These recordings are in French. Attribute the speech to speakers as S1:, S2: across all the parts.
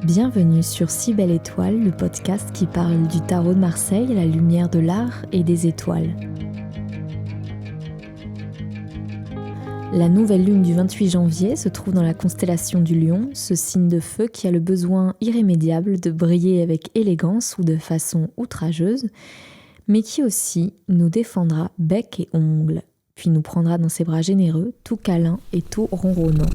S1: Bienvenue sur Si Belle Étoile, le podcast qui parle du tarot de Marseille à la lumière de l'art et des étoiles. La nouvelle lune du 28 janvier se trouve dans la constellation du Lion, ce signe de feu qui a le besoin irrémédiable de briller avec élégance ou de façon outrageuse, mais qui aussi nous défendra bec et ongles, puis nous prendra dans ses bras généreux, tout câlin et tout ronronnant.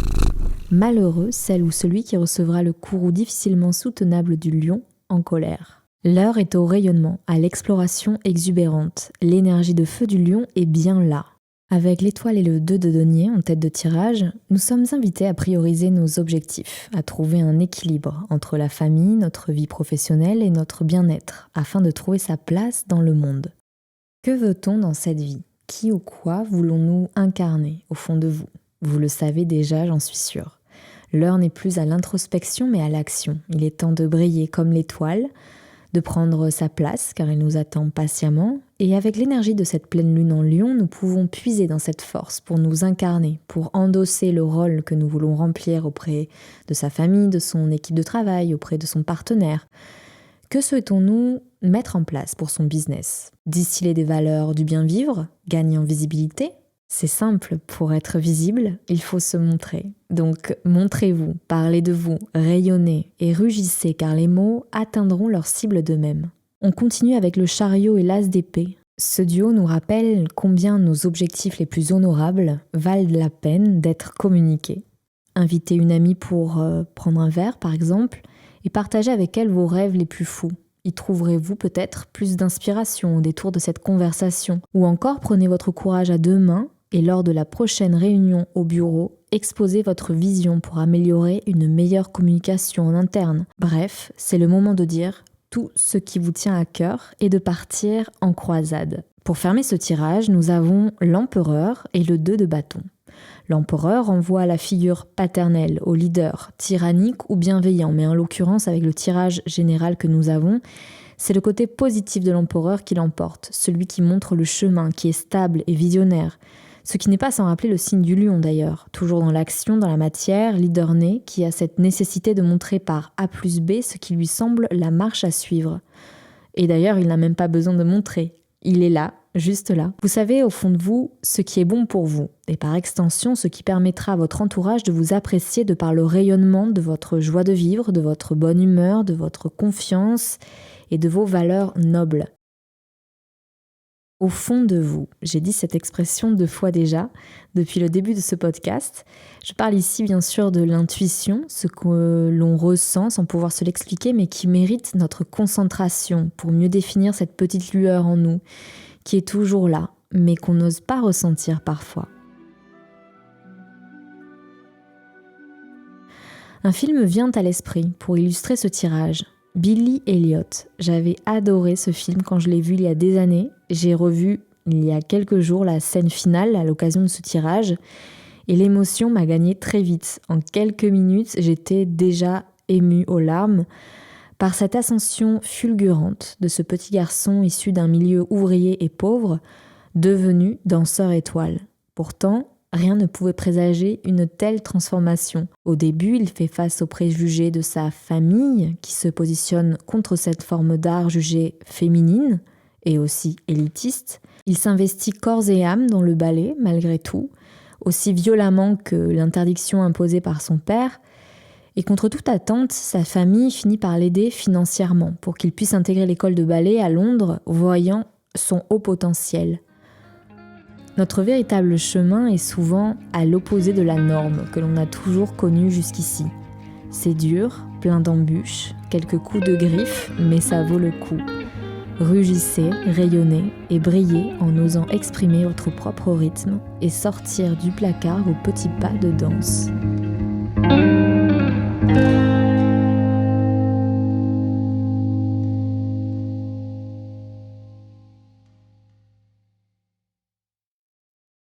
S1: Malheureux celle ou celui qui recevra le courroux difficilement soutenable du lion en colère. L'heure est au rayonnement, à l'exploration exubérante. L'énergie de feu du lion est bien là. Avec l'étoile et le 2 de denier en tête de tirage, nous sommes invités à prioriser nos objectifs, à trouver un équilibre entre la famille, notre vie professionnelle et notre bien-être, afin de trouver sa place dans le monde. Que veut-on dans cette vie ? Qui ou quoi voulons-nous incarner au fond de vous ? Vous le savez déjà, j'en suis sûre. L'heure n'est plus à l'introspection mais à l'action. Il est temps de briller comme l'étoile, de prendre sa place car elle nous attend patiemment. Et avec l'énergie de cette pleine lune en Lion, nous pouvons puiser dans cette force pour nous incarner, pour endosser le rôle que nous voulons remplir auprès de sa famille, de son équipe de travail, auprès de son partenaire. Que souhaitons-nous mettre en place pour son business ? Distiller des valeurs du bien vivre, gagner en visibilité ? C'est simple, pour être visible, il faut se montrer. Donc montrez-vous, parlez de vous, rayonnez et rugissez car les mots atteindront leur cible d'eux-mêmes. On continue avec le chariot et l'as d'épée. Ce duo nous rappelle combien nos objectifs les plus honorables valent la peine d'être communiqués. Invitez une amie pour prendre un verre par exemple et partagez avec elle vos rêves les plus fous. Y trouverez-vous peut-être plus d'inspiration au détour de cette conversation. Ou encore prenez votre courage à deux mains et lors de la prochaine réunion au bureau, exposez votre vision pour améliorer une meilleure communication en interne. Bref, c'est le moment de dire tout ce qui vous tient à cœur et de partir en croisade. Pour fermer ce tirage, nous avons l'empereur et le 2 de bâton. L'empereur renvoie à la figure paternelle, au leader, tyrannique ou bienveillant, mais en l'occurrence avec le tirage général que nous avons, c'est le côté positif de l'empereur qui l'emporte, celui qui montre le chemin, qui est stable et visionnaire. Ce qui n'est pas sans rappeler le signe du lion d'ailleurs, toujours dans l'action, dans la matière, leader né, qui a cette nécessité de montrer par A plus B ce qui lui semble la marche à suivre. Et d'ailleurs, il n'a même pas besoin de montrer, il est là, juste là. Vous savez au fond de vous ce qui est bon pour vous, et par extension ce qui permettra à votre entourage de vous apprécier de par le rayonnement de votre joie de vivre, de votre bonne humeur, de votre confiance et de vos valeurs nobles. Au fond de vous, j'ai dit cette expression 2 fois déjà depuis le début de ce podcast. Je parle ici bien sûr de l'intuition, ce que l'on ressent sans pouvoir se l'expliquer mais qui mérite notre concentration pour mieux définir cette petite lueur en nous qui est toujours là mais qu'on n'ose pas ressentir parfois. Un film vient à l'esprit pour illustrer ce tirage. Billy Elliot. J'avais adoré ce film quand je l'ai vu il y a des années. J'ai revu il y a quelques jours la scène finale à l'occasion de ce tirage et l'émotion m'a gagné très vite. En quelques minutes, j'étais déjà émue aux larmes par cette ascension fulgurante de ce petit garçon issu d'un milieu ouvrier et pauvre, devenu danseur étoile. Pourtant, rien ne pouvait présager une telle transformation. Au début, il fait face aux préjugés de sa famille qui se positionne contre cette forme d'art jugée féminine et aussi élitiste. Il s'investit corps et âme dans le ballet, malgré tout, aussi violemment que l'interdiction imposée par son père. Et contre toute attente, sa famille finit par l'aider financièrement pour qu'il puisse intégrer l'école de ballet à Londres, voyant son haut potentiel. Notre véritable chemin est souvent à l'opposé de la norme que l'on a toujours connue jusqu'ici. C'est dur, plein d'embûches, quelques coups de griffe, mais ça vaut le coup. Rugissez, rayonnez et brillez en osant exprimer votre propre rythme et sortir du placard vos petits pas de danse.